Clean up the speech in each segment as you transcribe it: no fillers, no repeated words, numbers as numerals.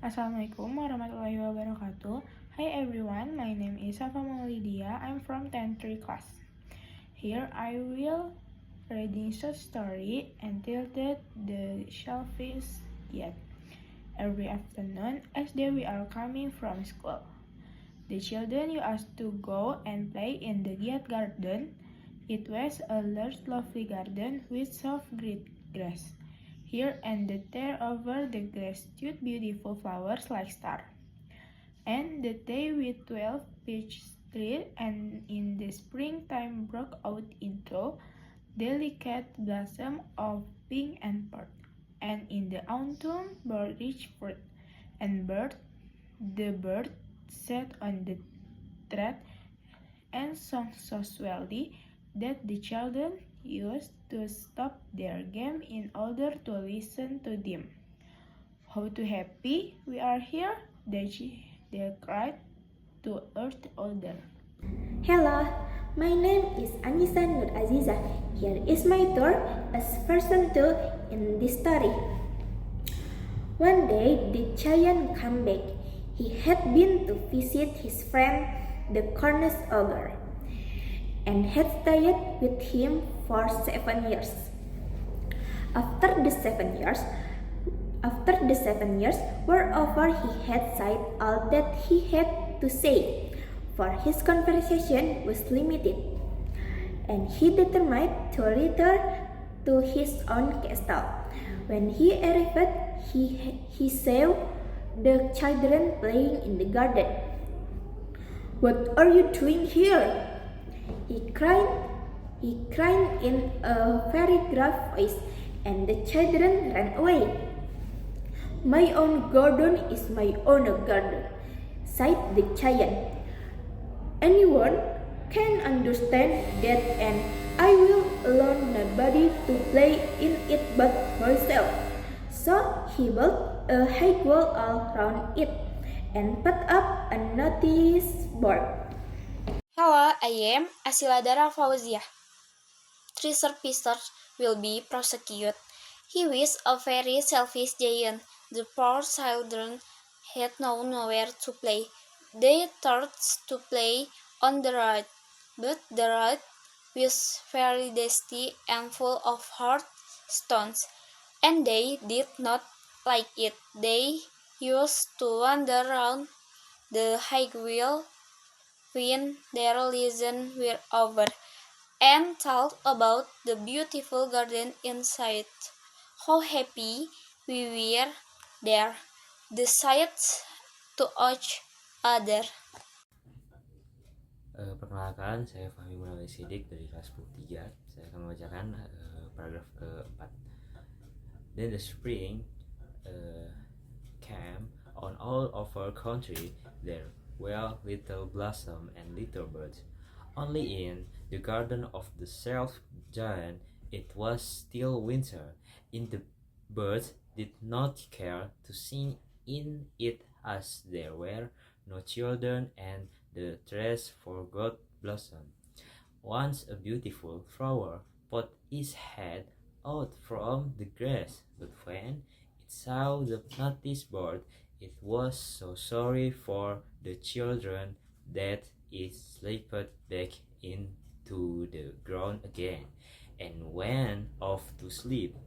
Assalamualaikum warahmatullahi wabarakatuh. Hi everyone, my name is Shafa. I'm from 10th class. Here I will reading short story entitled The Shellfish Yet. Every afternoon, as we are coming from school, the children used to go and play in the Giat garden. It was a large, lovely garden with soft green grass. Here and there over the grass stood beautiful flowers like stars. And the day with 12 peach trees and in the springtime broke out into delicate blossom of pink and purple. And in the autumn bore rich fruit. And the bird sat on the thread and sang so sweetly that the children used to stop their game in order to listen to them. How too happy we are here, they cried to earth older. Hello, my name is Annisa Aziza. Here is my tour as person 2 in this story. One day, the giant came back. He had been to visit his friend, the cornice ogre, and had stayed with him for 7 years. After the 7 years were over, he had said all that he had to say, for his conversation was limited, and he determined to return to his own castle. When he arrived, he saw the children playing in the garden. "What are you doing here?" He cried in a very gruff voice, and the children ran away. "My own garden is my own garden," sighed the giant. "Anyone can understand that, and I will allow nobody to play in it but myself." So he built a high wall all around it and put up a notice board. Hello, I am Ashila Fauzia. Three survivors will be prosecuted. He was a very selfish giant. The poor children had nowhere to play. They tried to play on the road, but the road was very dusty and full of hard stones, and they did not like it. They used to wander around the highway when their lessons were over and talk about the beautiful garden inside. How happy we were there, the sights to each other. Perkenalkan, saya Fahmi sidik dari kelas 3. Saya akan membacakan paragraf keempat. Then the spring came on all over country. There were little blossom and little birds. Only in the garden of the self giant it was still winter. In the birds did not care to sing in it, as there were no children and the trees forgot blossom. Once a beautiful flower put its head out from the grass, but when it saw the notice board, it was so sorry for the children that it slipped back into the ground again and went off to sleep.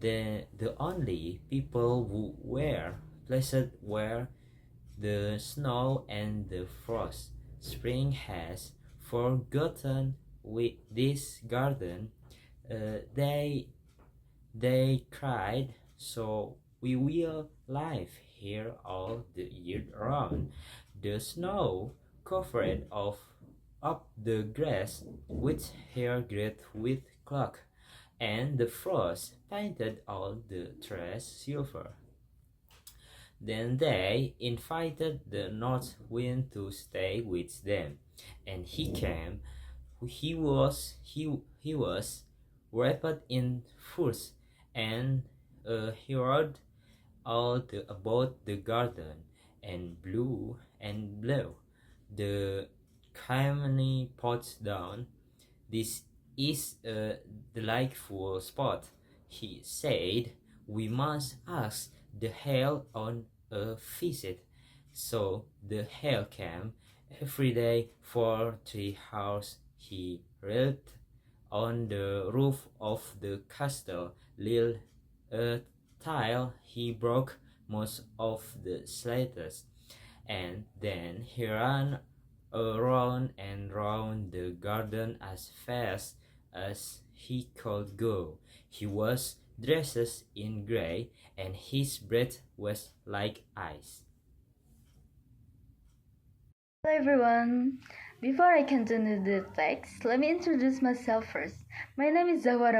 The only people who were pleasant were the snow and the frost. Spring has forgotten with this garden. They cried, "So we will live here all the year round." The snow covered up the grass with hair great with clock, and the frost painted all the trees silver. Then they invited the north wind to stay with them, and he came. He was wrapped in furs, and he heard about the garden, and blew and blew the chimney pots down. "This is a delightful spot," he said. "We must ask the hell on a visit. So the hare came every day for 3 hours. He read on the roof of the castle till he broke most of the slates, and then he ran around and round the garden as fast as he could go. He was dressed in grey, and his breath was like ice. Hello everyone! Before I continue the text, let me introduce myself first. My name is Zahwa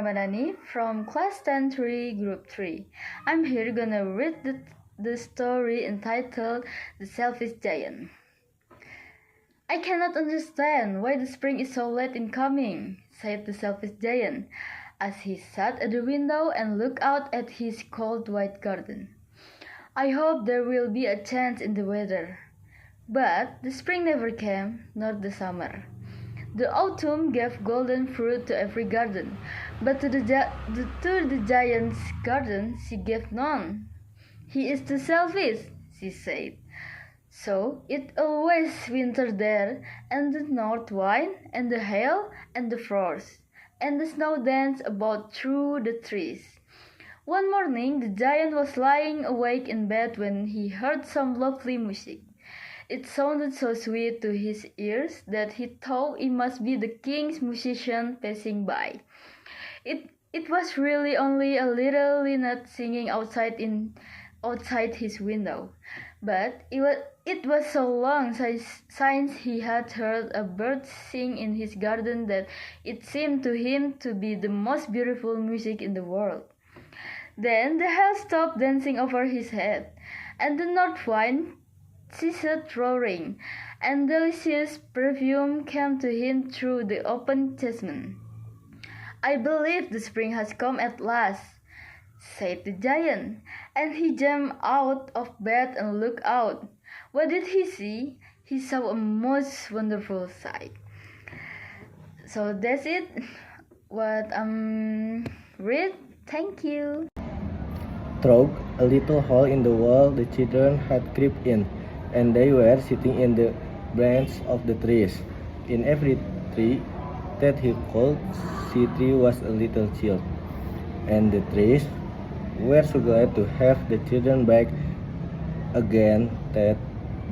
from class 10-3, group 3. I'm here gonna read the story entitled The Selfish Giant. I cannot understand why the spring is so late in coming, said the selfish giant, as he sat at the window and looked out at his cold white garden. I hope there will be a change in the weather. But the spring never came, nor the summer. The autumn gave golden fruit to every garden, but to the giant's garden she gave none. He is too selfish, she said. So it always winter there, and the north wind, and the hail, and the frost, and the snow danced about through the trees. One morning the giant was lying awake in bed when he heard some lovely music. It sounded so sweet to his ears that he thought it must be the king's musician passing by. It was really only a little linnet singing outside his window, but it was so long since he had heard a bird sing in his garden that it seemed to him to be the most beautiful music in the world. Then the hail stopped dancing over his head, and the north wind ceased roaring, and delicious perfume came to him through the open casement. I believe the spring has come at last, said the giant, and he jumped out of bed and looked out. What did he see? He saw a most wonderful sight. So that's it. What read. Thank you. Through a little hole in the wall, the children had crept in, and they were sitting in the branches of the trees. In every tree that he could see was a little child, and the trees were so glad to have the children back again that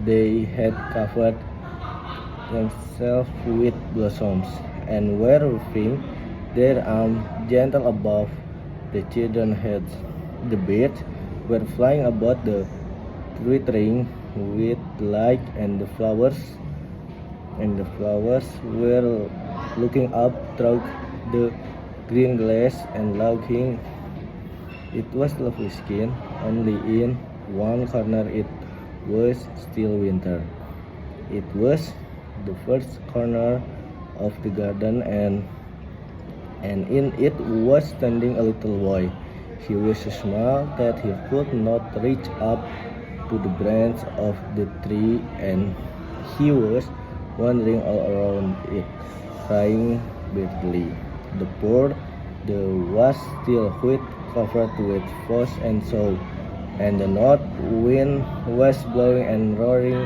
they had covered themselves with blossoms, and were waving their arms gentle above the children's heads. The birds were flying about the twittering with delight, and the flowers were looking up through the green glass and laughing. It was lovely skin, only in one corner it was still winter. It was the first corner of the garden, and in it was standing a little boy. He was so small that he could not reach up to the branch of the tree, and he was wandering all around it, crying bitterly. The bird was still wheat covered with frost and snow, and the north wind was blowing and roaring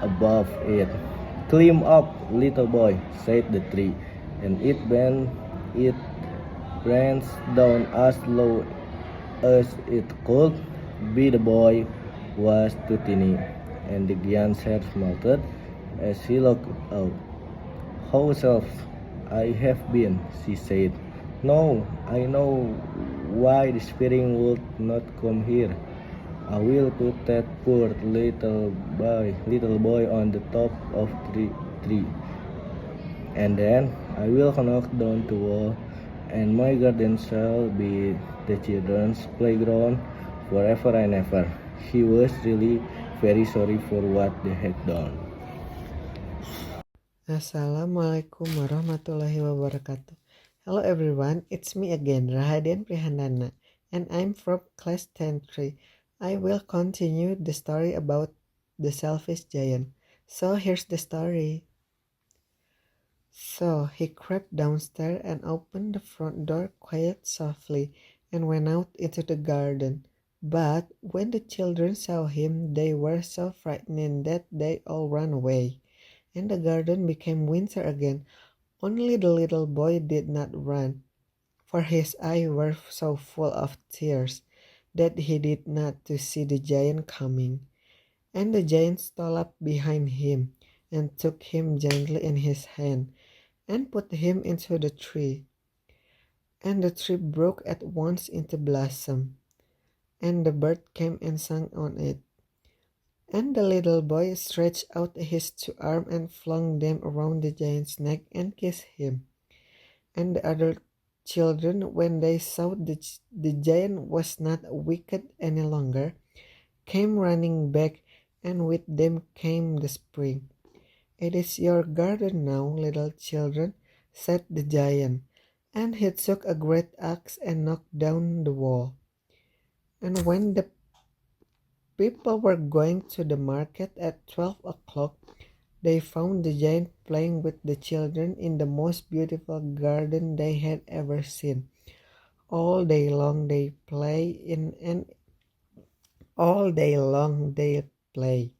above it. "Climb up, little boy," said the tree, and it bent its branch down as low as it could be. The boy was too tiny, and the giant's heart melted as he looked out. "How selfish I have been," she said. "No, I know why the spring would not come here. I will put that poor little boy on the top of the tree, and then I will knock down the wall, and my garden shall be the children's playground forever and ever." He was really very sorry for what they had done. Assalamualaikum warahmatullahi wabarakatuh. Hello everyone, it's me again, Rahadian and I'm from class 10-3. I will continue the story about the selfish giant. So here's the story. So he crept downstairs and opened the front door quite softly and went out into the garden. But when the children saw him, they were so frightened that they all ran away, and the garden became winter again. Only the little boy did not run, for his eyes were so full of tears that he did not to see the giant coming. And the giant stole up behind him and took him gently in his hand and put him into the tree. And the tree broke at once into blossom, and the bird came and sang on it. And the little boy stretched out his two arms and flung them around the giant's neck and kissed him. And the other children, when they saw the giant was not wicked any longer, came running back, and with them came the spring. "It is your garden now, little children," said the giant, and he took a great axe and knocked down the wall. And when the people were going to the market at 12 o'clock, they found the giant playing with the children in the most beautiful garden they had ever seen. All day long they play and all day long they play.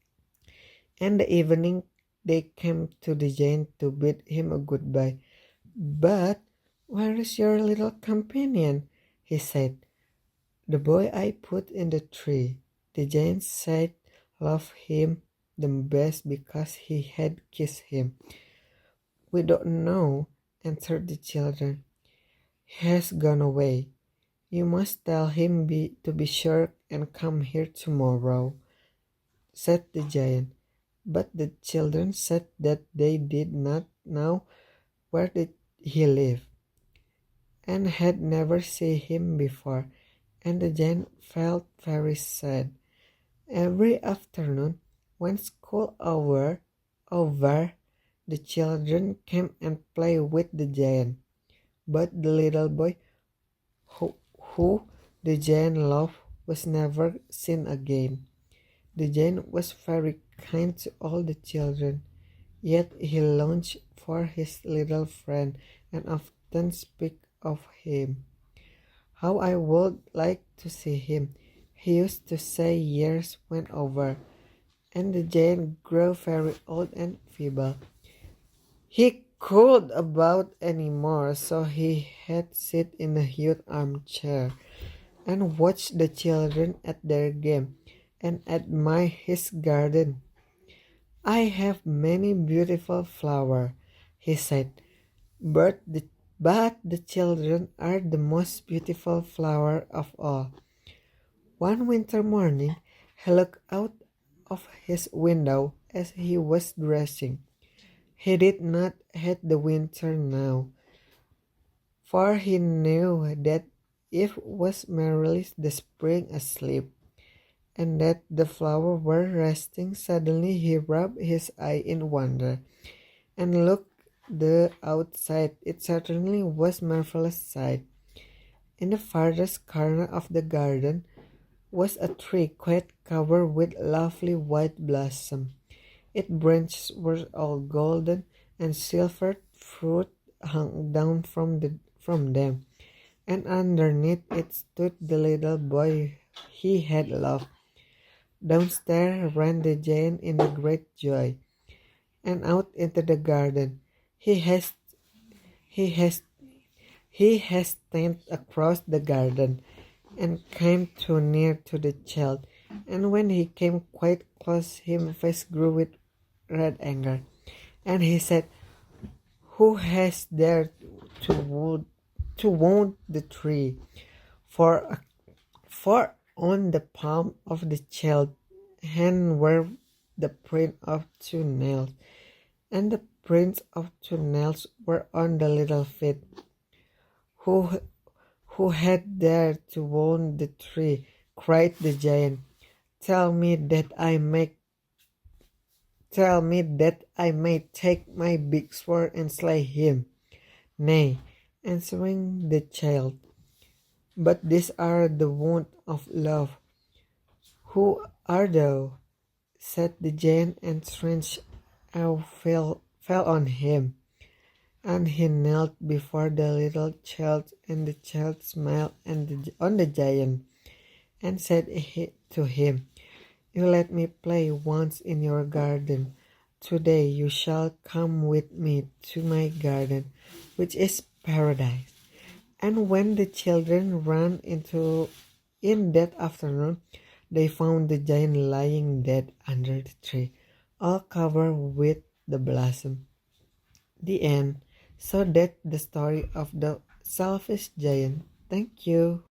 And the evening they came to the giant to bid him a goodbye. "But where is your little companion?" he said. "The boy I put in the tree." The giant said loved him the best because he had kissed him. "We don't know," answered the children. "He has gone away. You must tell him to be sure and come here tomorrow," said the giant. But the children said that they did not know where he lived, and had never seen him before, and the giant felt very sad. Every afternoon, when school over, the children came and played with the giant. But the little boy who the giant loved was never seen again. The giant was very kind to all the children, yet he longed for his little friend and often spoke of him. "How I would like to see him," he used to say. Years went over, and the giant grew very old and feeble. He couldn't about any more, so he had to sit in a huge armchair and watch the children at their game and admire his garden. "I have many beautiful flowers," he said, but the children are the most beautiful flower of all. One winter morning, he looked out of his window as he was dressing. He did not hate the winter now, for he knew that it was merely the spring asleep, and that the flowers were resting. Suddenly he rubbed his eye in wonder, and looked the outside. It certainly was a marvelous sight. In the farthest corner of the garden was a tree quite covered with lovely white blossom. Its branches were all golden, and silver fruit hung down from them, and underneath it stood the little boy he had loved. Downstairs ran the giant in a great joy, and out into the garden. He stepped across the garden, and came too near to the child, and when he came quite close, his face grew with red anger, and he said, "Who has dared to wound the tree?" For on the palm of the child's hand were the print of 2 nails, and the prints of 2 nails were on the little feet. Who had dared to wound the tree?" cried the giant. Tell me that I may take my big sword and slay him." "Nay," answering the child, "but these are the wounds of love." "Who art thou?" said the giant, and strange awe fell on him, and he knelt before the little child, and the child smiled on the giant, and said to him, "You let me play once in your garden. Today you shall come with me to my garden, which is paradise." And when the children ran in that afternoon, they found the giant lying dead under the tree, all covered with the blossom. The end. So that's the story of the selfish giant. Thank you.